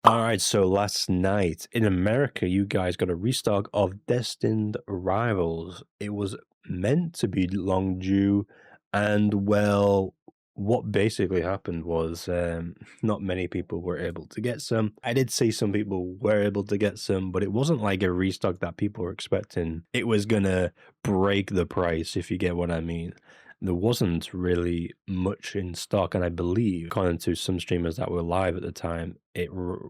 All right, so last night in America, you guys got a restock of Destined Rivals. It was meant to be long due, and well, what basically happened was not many people were able to get some. I did see some people were able to get some, but it wasn't like a restock that people were expecting. It was gonna break the price, if you get what I mean. There wasn't really much in stock, and I believe, according to some streamers that were live at the time,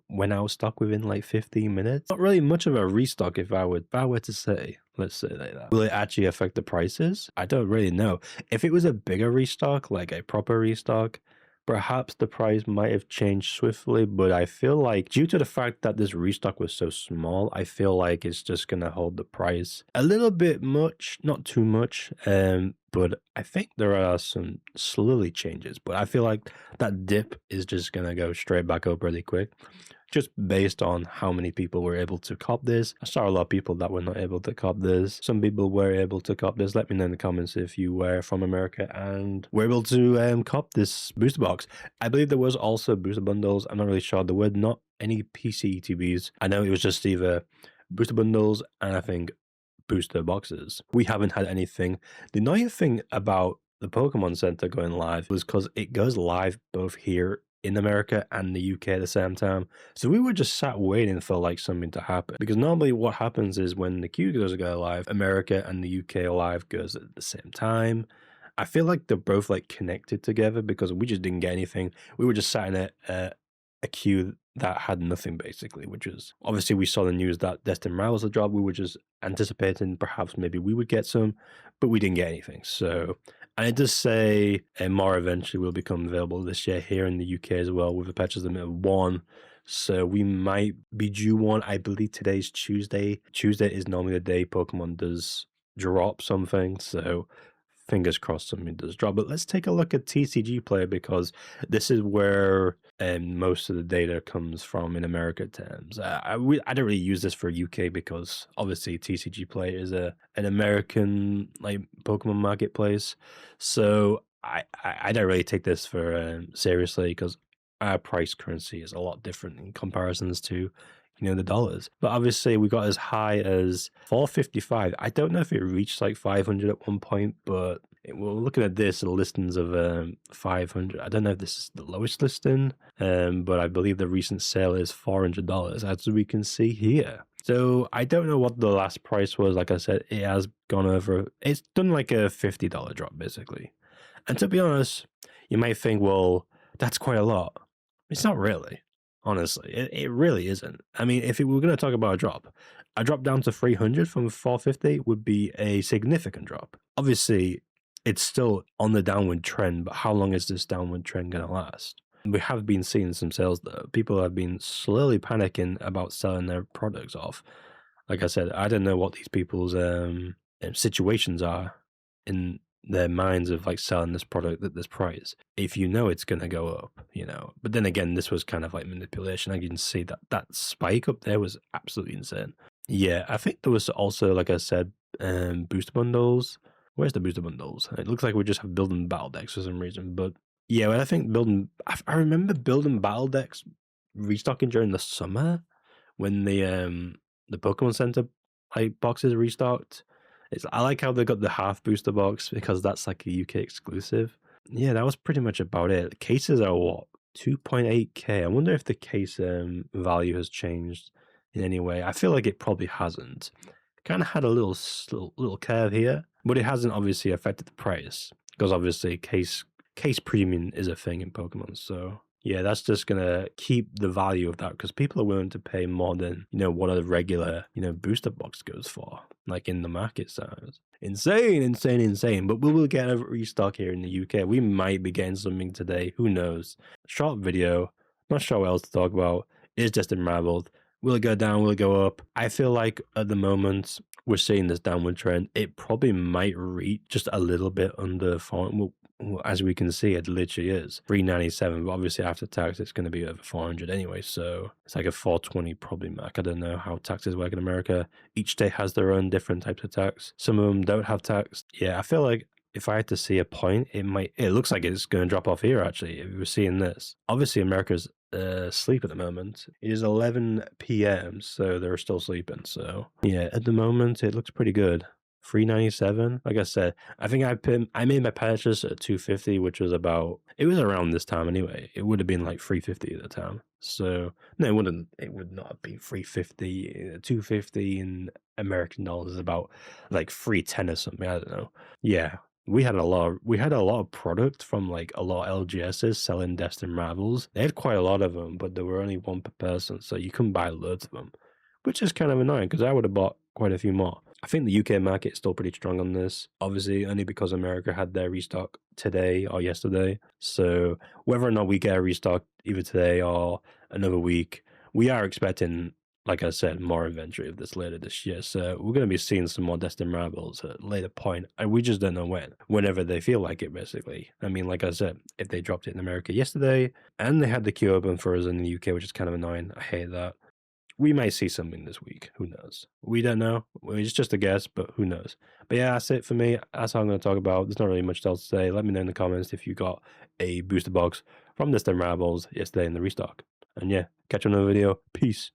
went out of stock within like 15 minutes. Not really much of a restock, if I were to say, let's say like that. Will it actually affect the prices? I don't really know. If it was a bigger restock, like a proper restock, perhaps the price might have changed swiftly, but I feel like due to the fact that this restock was so small, I feel like it's just gonna hold the price a little bit much, not too much. But I think there are some slowly changes, but I feel like that dip is just gonna go straight back up really quick, just based on how many people were able to cop this. I saw a lot of people that were not able to cop this. Some people were able to cop this. Let me know in the comments if you were from America and were able to cop this booster box. I believe there was also booster bundles. I'm not really sure. There were not any PC ETBs. I know it was just either booster bundles and I think booster boxes. We haven't had anything. The annoying thing about the Pokemon Center going live was because it goes live both here in America and the UK at the same time. So we were just sat waiting for like something to happen. Because normally what happens is when the queue goes to go live, America and the UK live goes at the same time. I feel like they're both like connected together because we just didn't get anything. We were just sat in a queue that had nothing basically, which was obviously we saw the news that Destin Rivals had dropped. We were just anticipating perhaps maybe we would get some, but we didn't get anything. So, and it does say more eventually will become available this year here in the UK as well with a patches limit of 1. So we might be due one. I believe today's Tuesday. Tuesday is normally the day Pokemon does drop something. So fingers crossed something does drop. But let's take a look at TCG Player because this is where most of the data comes from in America terms. I don't really use this for UK because obviously TCG Player is an American like Pokemon marketplace. So I don't really take this for seriously because our price currency is a lot different in comparisons to the dollars. But obviously we got as high as 455. I don't know if it reached like 500 at one point, but we're looking at this, the listings of 500. I don't know if this is the lowest listing, but I believe the recent sale is $400, as we can see here. So I don't know what the last price was. Like I said, it has gone over. It's done like a $50 drop basically. And to be honest, you might think, well, that's quite a lot. It's not really. Honestly, it really isn't. I mean, if we were going to talk about a drop down to 300 from 450 would be a significant drop. Obviously, it's still on the downward trend, but how long is this downward trend going to last? We have been seeing some sales though. People have been slowly panicking about selling their products off. Like I said, I don't know what these people's situations are in their minds of like selling this product at this price if you know it's going to go up. But then again, this was kind of like manipulation. I can see that spike up there was absolutely insane. Yeah, I think there was also, like I said, booster bundles. Where's the booster bundles? It looks like we just have building battle decks for some reason, but yeah, well, I think I remember building battle decks restocking during the summer when the Pokemon Center like boxes restocked. I like how they got the half booster box because that's like a UK exclusive. Yeah, that was pretty much about it. Cases are what, 2.8k. I wonder if the case value has changed in any way. I feel like it probably hasn't. Kind of had a little curve here, but it hasn't obviously affected the price because obviously case premium is a thing in Pokemon. So yeah, that's just gonna keep the value of that because people are willing to pay more than what a regular booster box goes for, like in the market size. Insane. But we will get a restock here in the UK. We might be getting something today. Who knows? Short video. Not sure what else to talk about. It's just unraveled. Will it go down? Will it go up? I feel like at the moment we're seeing this downward trend. It probably might reach just a little bit under 4. Well, as we can see, it literally is 397, but obviously after tax it's going to be over 400 anyway, so it's like a 420 probably mark. I don't know how taxes work in America. Each state has their own different types of tax. Some of them don't have tax. Yeah, I feel like if I had to see a point, it looks like it's going to drop off here actually if we're seeing this. Obviously America's asleep at the moment. It is 11 p.m., so they're still sleeping. So yeah, at the moment it looks pretty good. 397. Like I said, I made my purchase at 250, which was about it was around this time anyway. It would have been like 350 at the time. So no, it wouldn't. It would not have been 350. 250 in American dollars is about like 310 or something. I don't know. Yeah, we had a lot of product from like a lot of LGSs selling Destined Rivals. They had quite a lot of them, but there were only one per person, so you couldn't buy loads of them, which is kind of annoying because I would have bought quite a few more. I think the UK market is still pretty strong on this, obviously only because America had their restock today or yesterday. So whether or not we get a restock either today or another week, we are expecting, like I said, more inventory of this later this year. So we're going to be seeing some more Destined Rivals at a later point, and we just don't know when. Whenever they feel like it, basically. I mean, like I said, if they dropped it in America yesterday, and they had the queue open for us in the UK, which is kind of annoying. I hate that. We may see something this week. Who knows? We don't know. It's just a guess, but who knows? But yeah, that's it for me. That's all I'm going to talk about. There's not really much else to say. Let me know in the comments if you got a booster box from Destined Rivals yesterday in the restock. And yeah, catch you on another video. Peace.